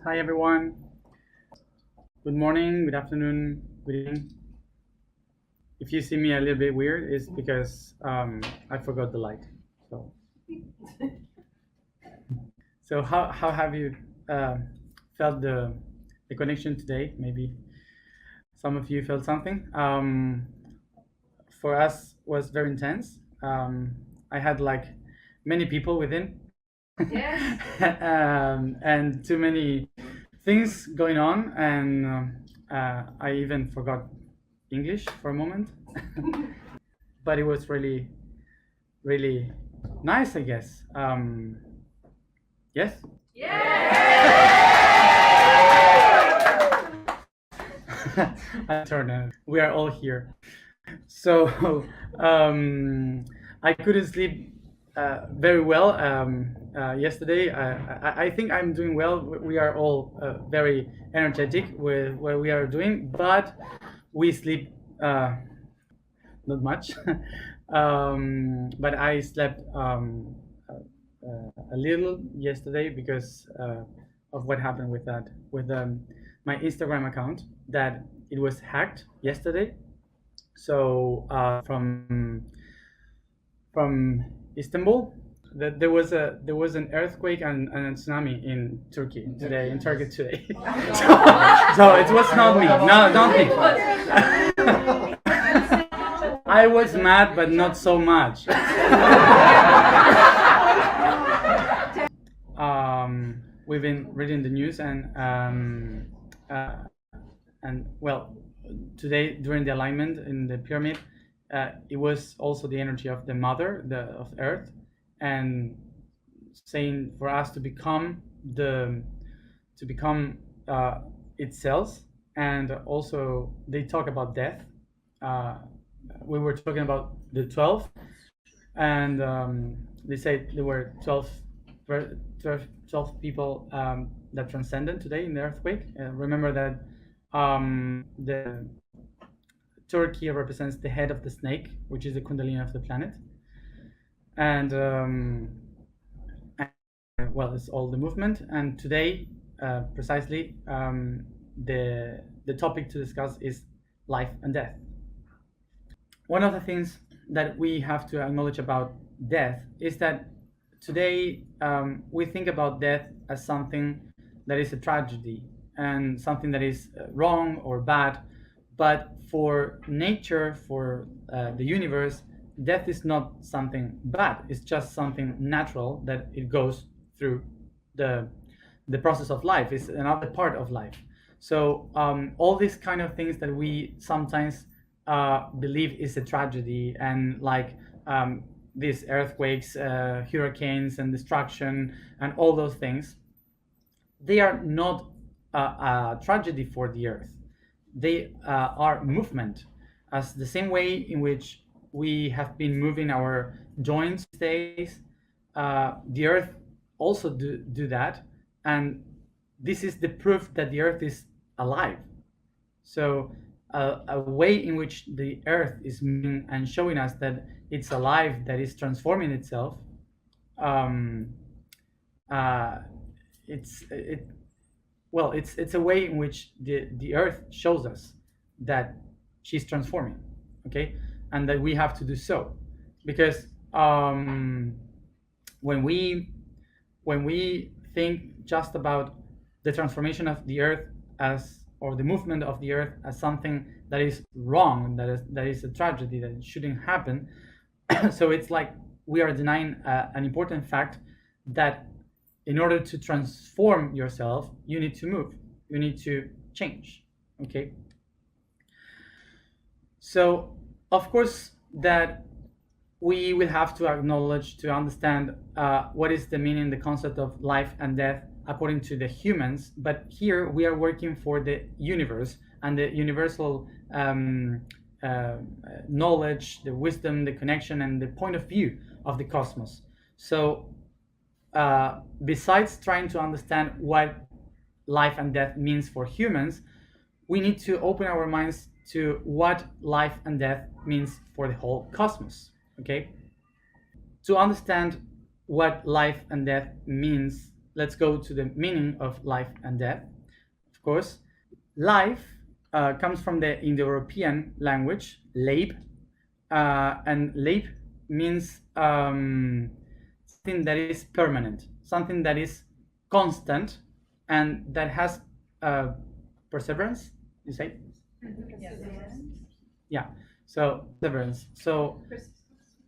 Hi everyone. Good morning, good afternoon, good evening. If you see me a little bit weird, it's because I forgot the light. So how have you felt the connection today? Maybe some of you felt something. For us was very intense. I had like many people within. Yes. And too many things going on, and I even forgot English for a moment. But it was really, really nice, I guess. Yes? I turned it. We are all here. So I couldn't sleep very well yesterday. I think I'm doing well. We are all very energetic with what we are doing, but we sleep not much. But I slept a little yesterday because of what happened with that, with my Instagram account, that it was hacked yesterday. So from Istanbul, that there was an earthquake and a tsunami in Turkey today. So it was not me. No, don't think. I was mad, but not so much. We've been reading the news, and well, today during the alignment in the pyramid, it was also the energy of the mother, of Earth, and saying for us to become itself. And also they talk about death. We were talking about the 12, and they said there were 12 people that transcended today in the earthquake. Remember that the Turkey represents the head of the snake, which is the kundalini of the planet, and well, it's all the movement. And today, precisely, the topic to discuss is life and death. One of the things that we have to acknowledge about death is that today we think about death as something that is a tragedy and something that is wrong or bad. But for nature, for the universe, death is not something bad. It's just something natural that it goes through the process of life. It's another part of life. So all these kind of things that we sometimes believe is a tragedy, and like these earthquakes, hurricanes, and destruction, and all those things, they are not a tragedy for the earth. They are movement, as the same way in which we have been moving our joints these days. The earth also do that, and this is the proof that the earth is alive. So a way in which the earth is moving and showing us that it's alive, that is transforming itself, it's a way in which the earth shows us that she's transforming, okay, and that we have to do so, because when we think just about the transformation of the earth or the movement of the earth as something that is wrong, that is a tragedy, that it shouldn't happen, so it's like we are denying an important fact, that in order to transform yourself, you need to move, you need to change, okay? So of course that we will have to acknowledge, to understand what is the meaning, the concept of life and death according to the humans. But here we are working for the universe and the universal knowledge, the wisdom, the connection, and the point of view of the cosmos. So besides trying to understand what life and death means for humans, we need to open our minds to what life and death means for the whole cosmos, okay? To understand what life and death means let's go to the meaning of life and death. Of course, life comes from the Indo-European language, leib, and leib means something that is permanent, something that is constant, and that has perseverance, you say? Yeah, so perseverance. So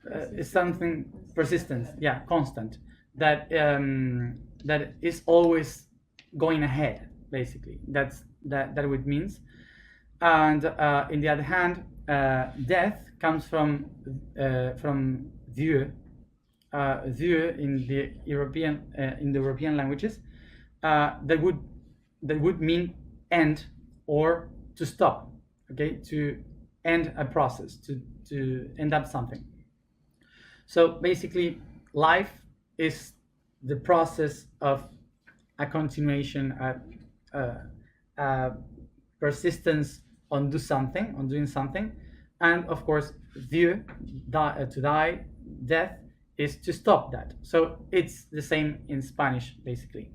it's something persistent, yeah, constant, that that is always going ahead, basically. That's that what it means. And in the other hand, death comes from Dieu. Dieu in the European languages, that would mean end or to stop, okay, to end a process, to end up something. So basically, life is the process of a continuation, persistence on doing something, and of course, Dieu, to die, death is to stop that. So it's the same in Spanish, basically.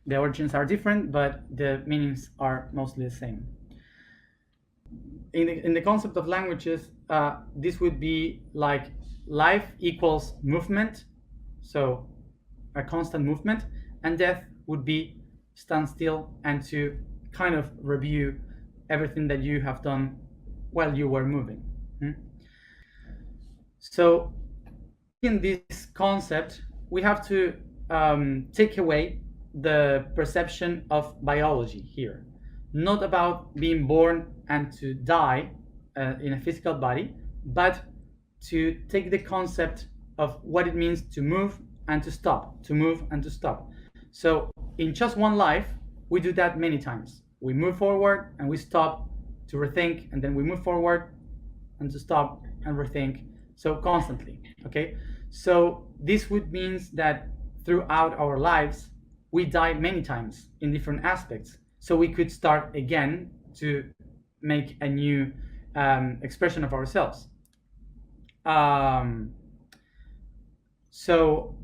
The origins are different, but the meanings are mostly the same. In the concept of languages, this would be like life equals movement, so a constant movement, and death would be stand still and to kind of review everything that you have done while you were moving. So in this concept, we have to take away the perception of biology here, not about being born and to die in a physical body, but to take the concept of what it means to move and to stop, to move and to stop. So in just one life, we do that many times. We move forward and we stop to rethink, and then we move forward and to stop and rethink. So constantly, okay? So this would mean that throughout our lives, we die many times in different aspects. So we could start again to make a new expression of ourselves. So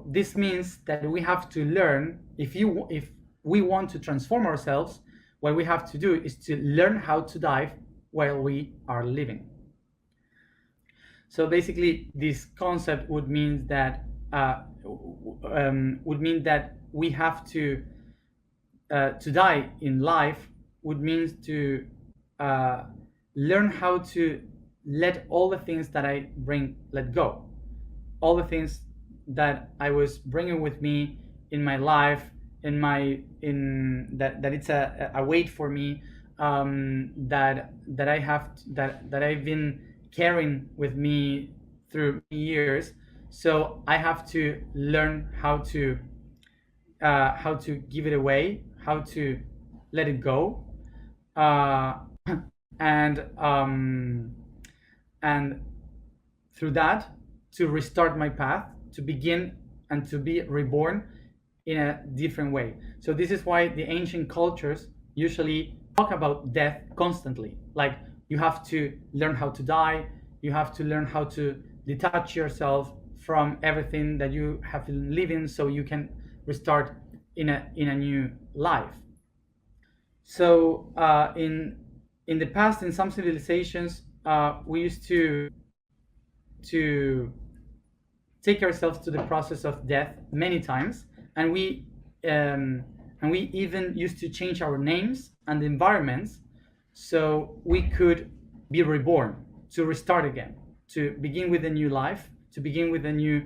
this means that we have to learn, if we want to transform ourselves, what we have to do is to learn how to die while we are living. So basically, this concept would mean that we have to die in life would mean to learn how to let all the things that I bring let go, all the things that I was bringing with me in my life, that it's a weight for me, that I've been carrying with me through years. So I have to learn how to give it away, how to let it go, and through that to restart my path, to begin and to be reborn in a different way. So this is why the ancient cultures usually talk about death constantly. Like, you have to learn how to die, you have to learn how to detach yourself from everything that you have been living, so you can restart in a new life. So in the past, in some civilizations, we used to take ourselves to the process of death many times, and we even used to change our names and environments so we could be reborn, to restart again, to begin with a new life, to begin with a new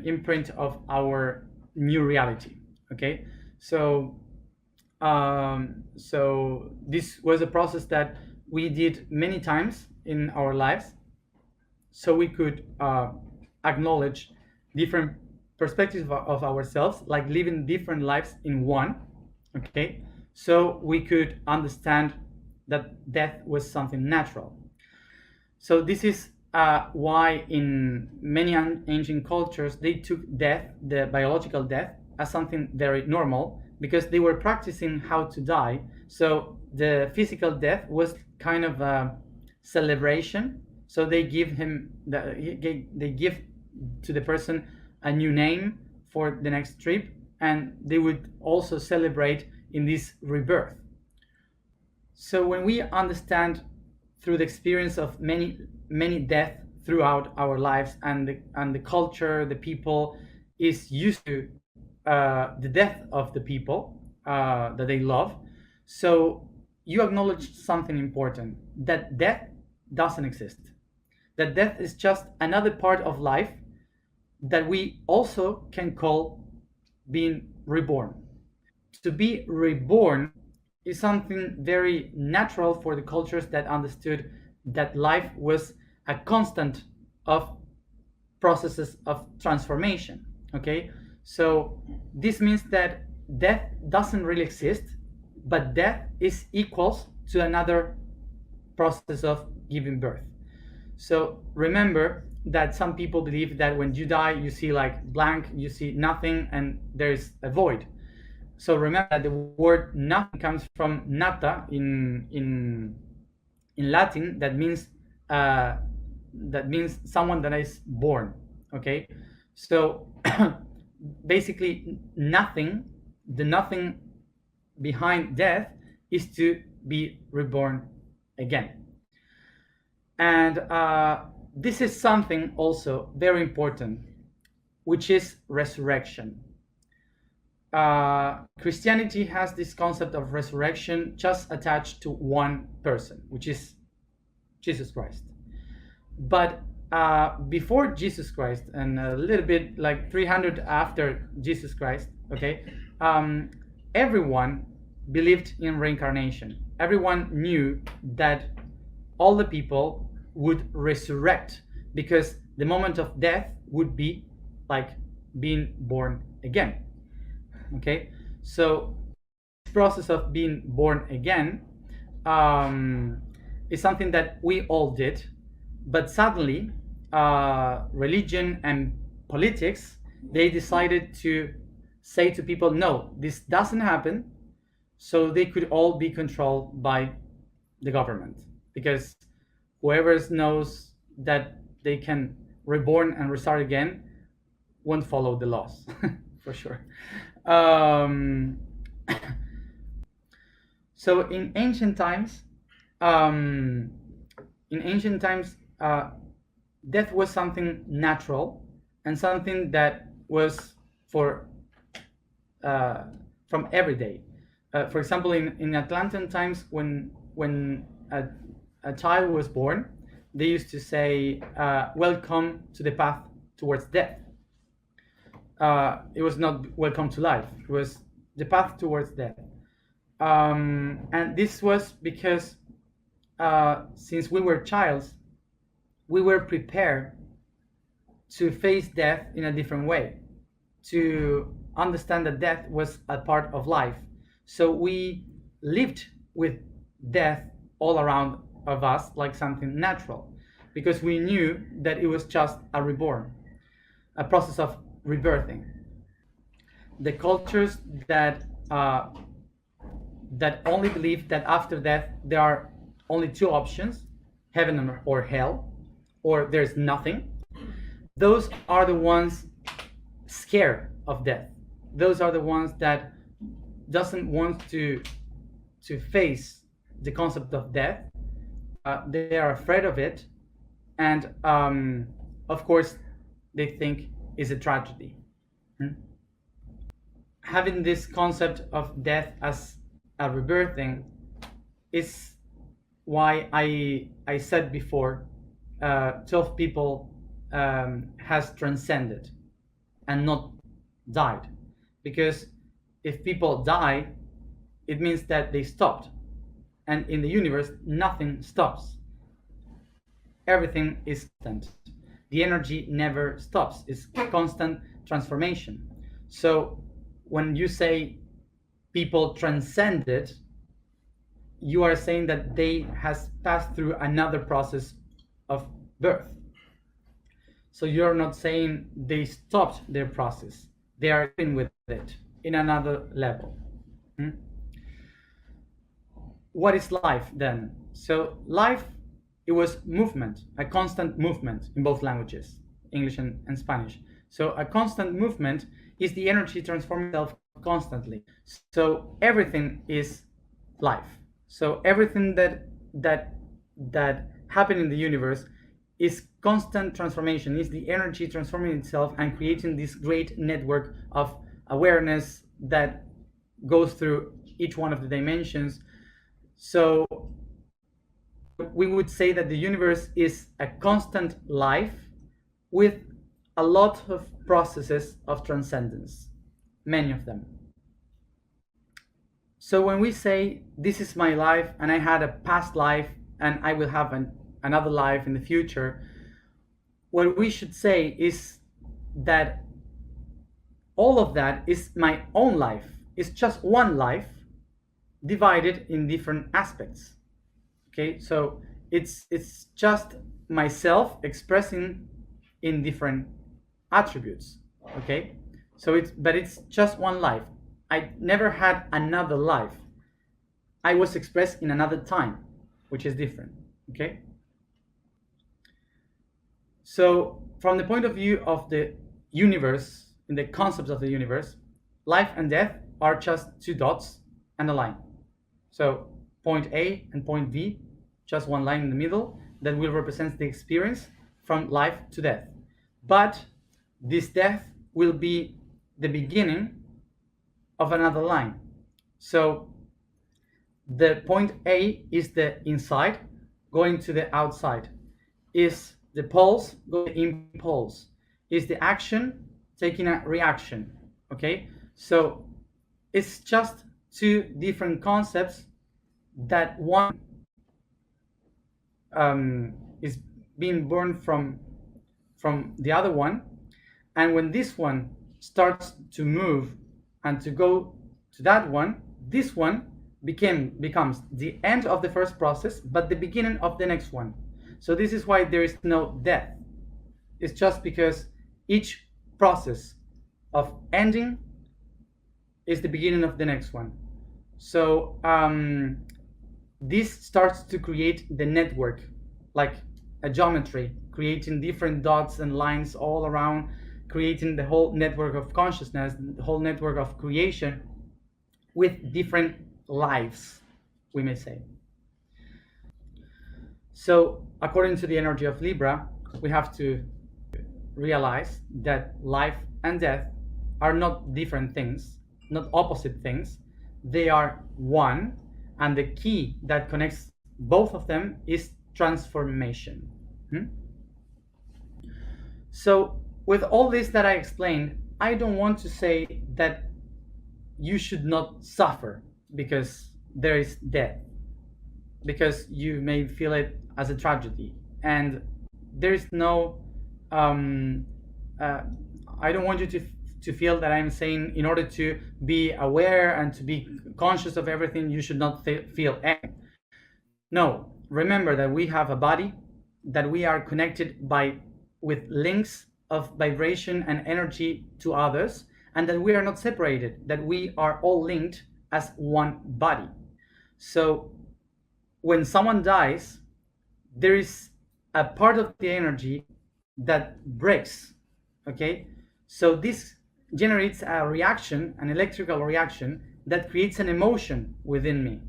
imprint of our new reality. Okay, so this was a process that we did many times in our lives, so we could acknowledge different perspectives of ourselves, like living different lives in one. Okay, so we could understand that death was something natural. So this is why in many ancient cultures they took death, the biological death, as something very normal, because they were practicing how to die. So the physical death was kind of a celebration. So they give to the person a new name for the next trip, and they would also celebrate in this rebirth. So when we understand through the experience of many deaths throughout our lives, and the culture, the people is used to the death of the people that they love, so you acknowledge something important, that death doesn't exist, that death is just another part of life that we also can call being reborn. To be reborn is something very natural for the cultures that understood that life was a constant of processes of transformation. Okay, so this means that death doesn't really exist, but death is equals to another process of giving birth. So remember that some people believe that when you die, you see like blank, you see nothing, and there's a void. So remember that the word nothing comes from nata in Latin, that means someone that is born. Okay, so basically nothing, the nothing behind death is to be reborn again. And this is something also very important, which is resurrection. Christianity has this concept of resurrection just attached to one person, which is Jesus Christ. But before Jesus Christ, and a little bit like 300 after Jesus Christ, okay, everyone believed in reincarnation. Everyone knew that all the people would resurrect, because the moment of death would be like being born again. Okay, so this process of being born again is something that we all did, but suddenly religion and politics, they decided to say to people, no, this doesn't happen, so they could all be controlled by the government, because whoever knows that they can reborn and restart again won't follow the laws for sure. So in ancient times, death was something natural and something that was for from every day. For example, in Atlantean times, when a child was born, they used to say, welcome to the path towards death. It was not welcome to life, it was the path towards death. And this was because since we were childs, we were prepared to face death in a different way, to understand that death was a part of life. So we lived with death all around of us like something natural, because we knew that it was just a reborn, a process of rebirthing. The cultures that only believe that after death there are only two options, heaven or hell, or there's nothing, those are the ones scared of death. Those are the ones that doesn't want to face the concept of death. They are afraid of it, and of course they think it's a tragedy. Having this concept of death as a rebirthing is why I said before 12 people has transcended and not died, because if people die, it means that they stopped, and in the universe nothing stops. Everything is constant. The energy never stops. It's constant transformation. So when you say people transcended, you are saying that they has passed through another process of birth. So you're not saying they stopped their process. They are in with it in another level. What is life then? So life, it was movement, a constant movement in both languages, English and Spanish. So a constant movement is the energy transforming itself constantly. So everything is life. So everything that happened in the universe is constant transformation, is the energy transforming itself and creating this great network of awareness that goes through each one of the dimensions. So we would say that the universe is a constant life with a lot of processes of transcendence, many of them. So when we say this is my life and I had a past life and I will have another life in the future, what we should say is that all of that is my own life. It's just one life divided in different aspects. Okay, so it's just myself expressing in different attributes. Okay, so it's just one life. I never had another life. I was expressed in another time, which is different. Okay, so from the point of view of the universe, in the concept of the universe, life and death are just two dots and a line. So point A and point B, just one line in the middle that will represent the experience from life to death. But this death will be the beginning of another line. So the point A is the inside going to the outside, is the pulse going to the impulse, is the action taking a reaction. Okay, so it's just two different concepts that one is being born from the other one, and when this one starts to move and to go to that one, this one becomes the end of the first process but the beginning of the next one. So this is why there is no death. It's just because each process of ending is the beginning of the next one. So this starts to create the network, like a geometry, creating different dots and lines all around, creating the whole network of consciousness, the whole network of creation with different lives, we may say. So according to the energy of Libra, we have to realize that life and death are not different things, not opposite things. They are one, and the key that connects both of them is transformation. So with all this that I explained, I don't want to say that you should not suffer because there is death, because you may feel it as a tragedy, and there is no I don't want you to feel that I'm saying in order to be aware and to be conscious of everything you should not feel anything. No, remember that we have a body, that we are connected with links of vibration and energy to others, and that we are not separated, that we are all linked as one body. So when someone dies, there is a part of the energy that breaks. Okay, so this generates a reaction, an electrical reaction that creates an emotion within me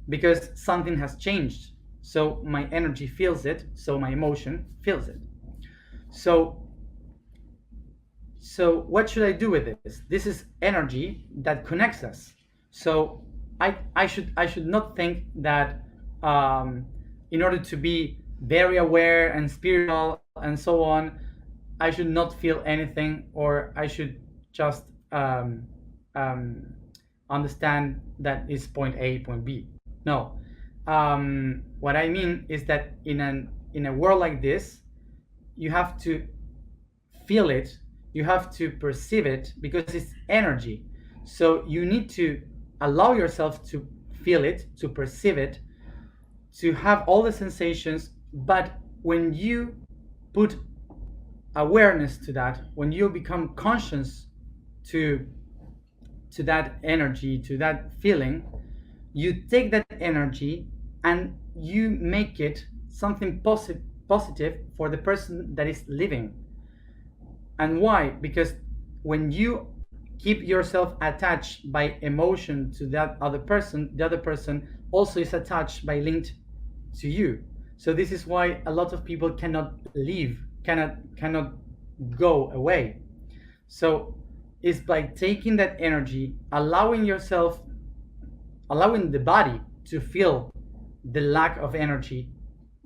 because something has changed. So my energy feels it, so my emotion feels it. So what should I do with this? This is energy that connects us. So I should not think that in order to be very aware and spiritual and so on, I should not feel anything, or I should just understand that it's point A, point B. No. What I mean is that in a world like this, you have to feel it, you have to perceive it, because it's energy. So you need to allow yourself to feel it, to perceive it, to have all the sensations. But when you put awareness to that, when you become conscious to that energy, to that feeling, you take that energy and you make it something positive for the person that is living. And why? Because when you keep yourself attached by emotion to that other person, the other person also is attached by linked to you. So this is why a lot of people cannot leave, cannot go away. So it's by taking that energy, allowing the body to feel the lack of energy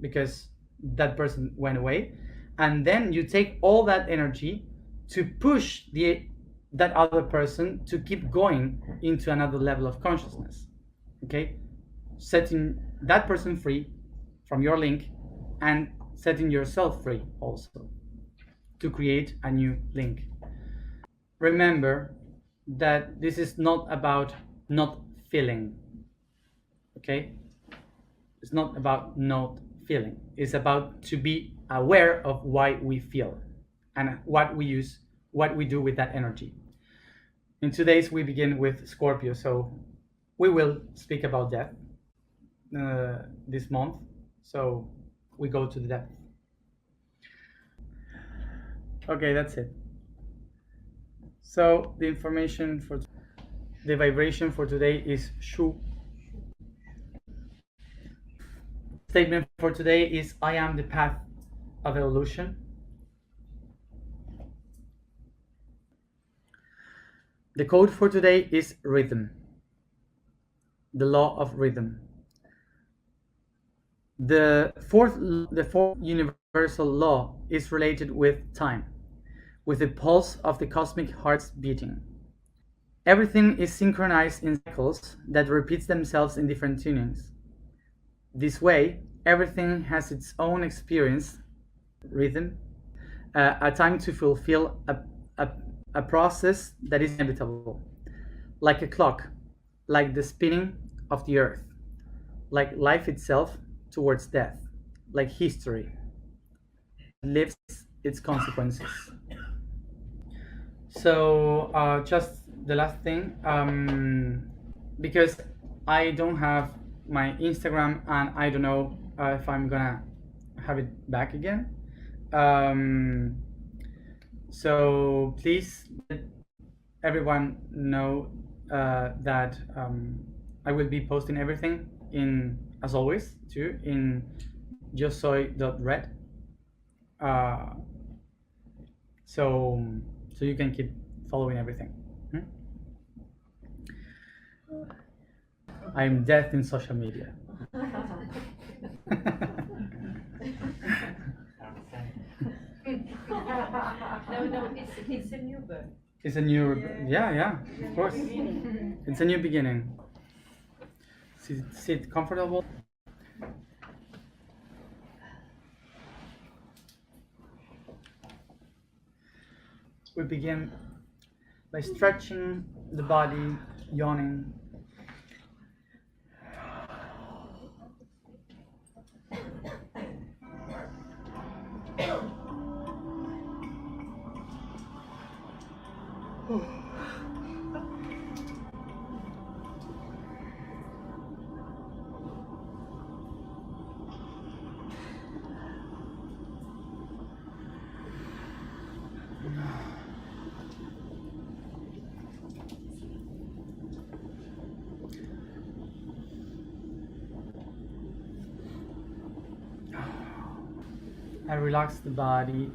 because that person went away, and then you take all that energy to push that other person to keep going into another level of consciousness. Okay, setting that person free from your link and setting yourself free also to create a new link. Remember that this is not about not feeling. Okay, it's not about not feeling. It's about to be aware of why we feel and what we do with that energy. In today's we begin with Scorpio, so we will speak about death this month. So we go to the depth. Okay, that's it. So the information for the vibration for today is Shu. Statement for today is I am the path of evolution. The code for today is rhythm. The law of rhythm. The fourth universal law is related with time, with the pulse of the cosmic heart's beating. Everything is synchronized in cycles that repeats themselves in different tunings. This way, everything has its own experience, rhythm, a time to fulfill a process that is inevitable, like a clock, like the spinning of the earth, like life itself towards death, like history lives its consequences. So just the last thing, because I don't have my Instagram and I don't know if I'm gonna have it back again. So please let everyone know that I will be posting everything in, as always, too, in josoy.red. So you can keep following everything. I'm death in social media. No, it's a new birth. It's a new, yeah, of course. It's a new beginning. Sit comfortable. We begin by stretching the body, yawning. I relax the body,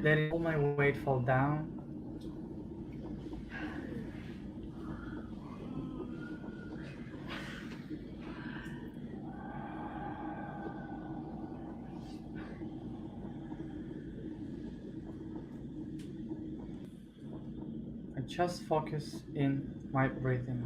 letting all my weight fall down. I just focus in my breathing.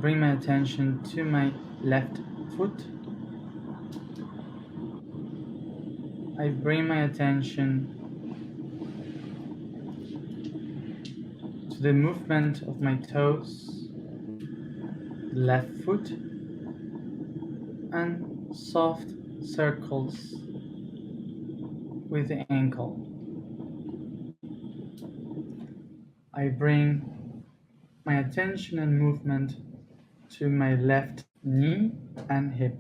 bring my attention to my left foot. I bring my attention to the movement of my toes, the left foot, and soft circles with the ankle. I bring my attention and movement to my left knee and hip.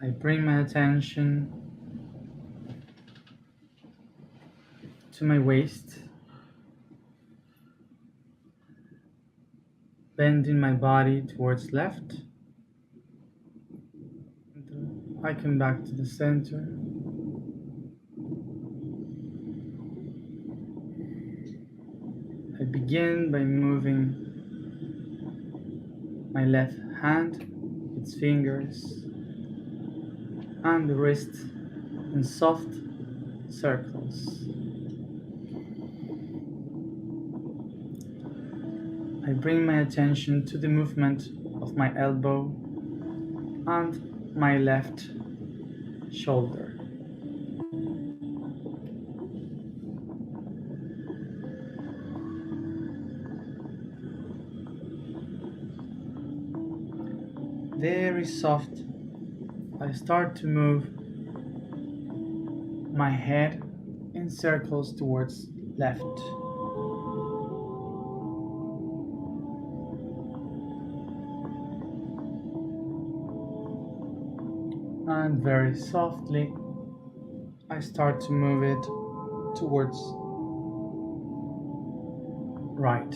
I bring my attention to my waist, bending my body towards left. I come back to the center. I begin by moving my left hand, its fingers, and the wrist in soft circles. I bring my attention to the movement of my elbow and my left shoulder. Very soft, I start to move my head in circles towards left. And very softly, I start to move it towards right.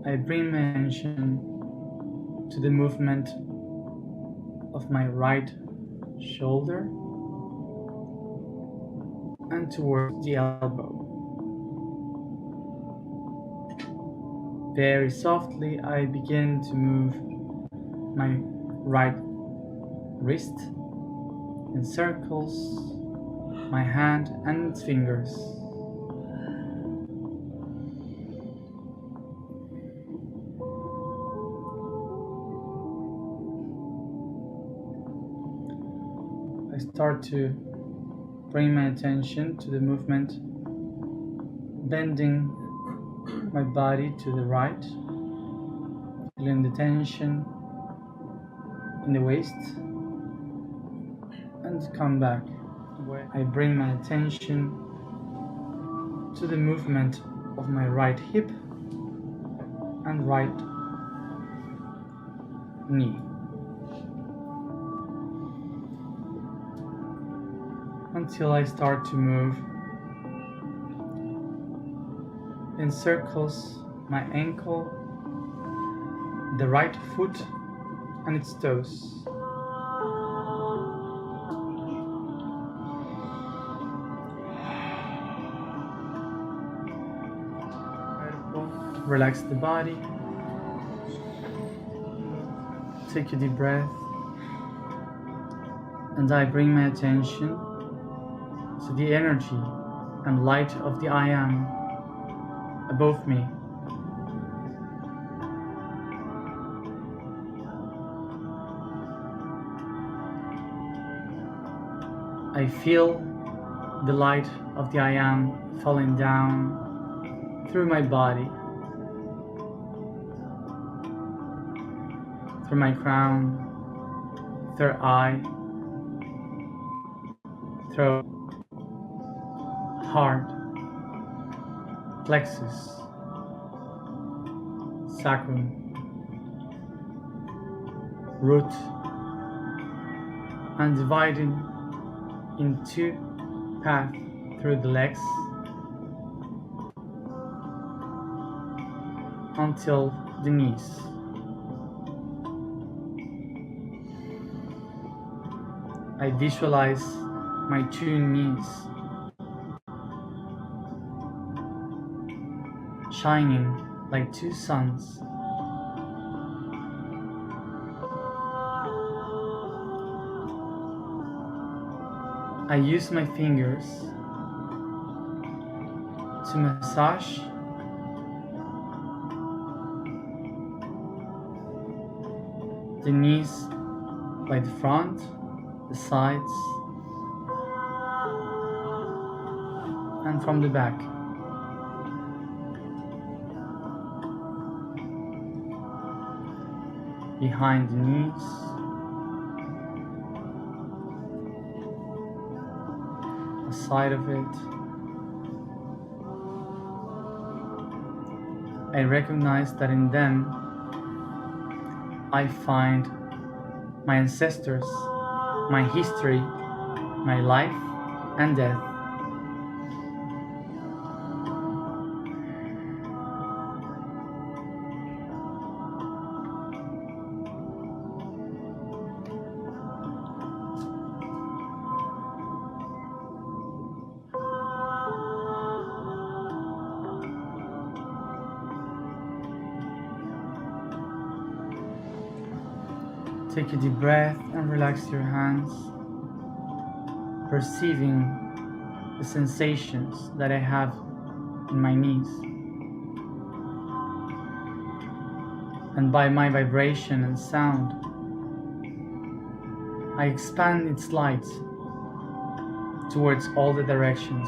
I bring my attention to the movement of my right shoulder and towards the elbow. Very softly, I begin to move my right wrist in circles, my hand and its fingers. I start to bring my attention to the movement, bending my body to the right, feeling the tension in the waist, and come back. I bring my attention to the movement of my right hip and right knee. Until I start to move in circles my ankle, the right foot and its toes. Relax the body. Take a deep breath. And I bring my attention to the energy and light of the I Am above me. I feel the light of the I Am falling down through my body, through my crown, third eye, throat, heart, plexus, sacrum, root, and divided in two paths through the legs until the knees. I visualize my two knees shining like two suns. I use my fingers to massage the knees by the front, the sides, and from the back. Behind the knees, the side of it. I recognize that in them I find my ancestors, my history, my life and death. Take a deep breath and relax your hands, perceiving the sensations that I have in my knees. And by my vibration and sound, I expand its light towards all the directions.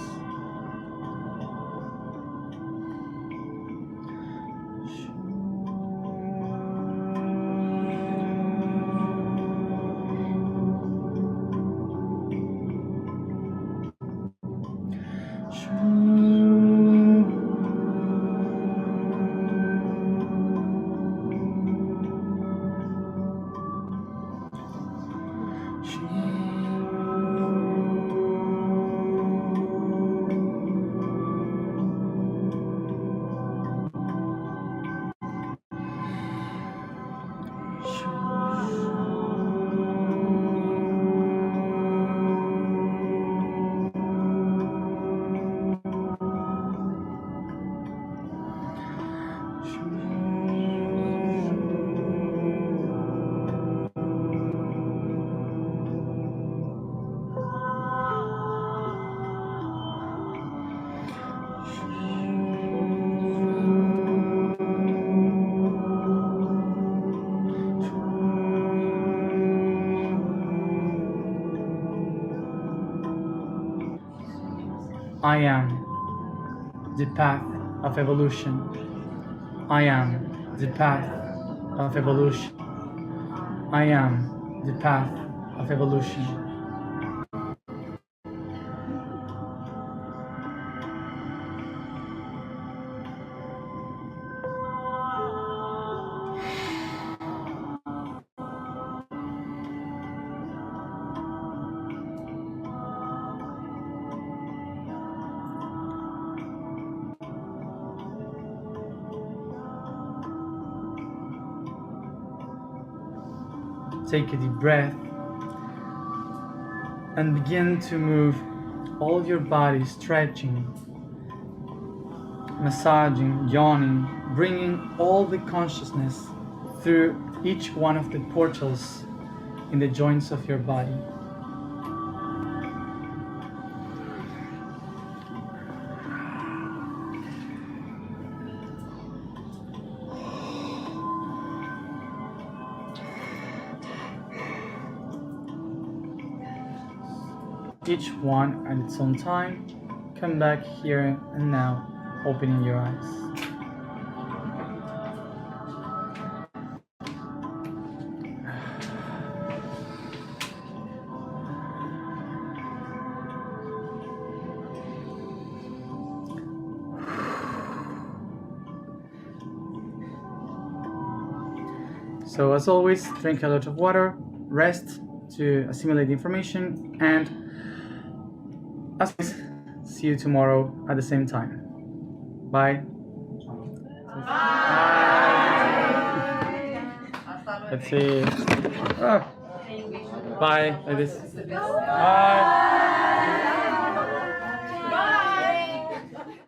I am the path of evolution. I am the path of evolution. I am the path of evolution. Take a deep breath and begin to move all your body, stretching, massaging, yawning, bringing all the consciousness through each one of the portals in the joints of your body. Each one at its own time. Come back here and now, opening your eyes. So as always, drink a lot of water, rest to assimilate the information, and as always, see you tomorrow at the same time. Bye. Bye. Let's see. Bye, like this. Bye.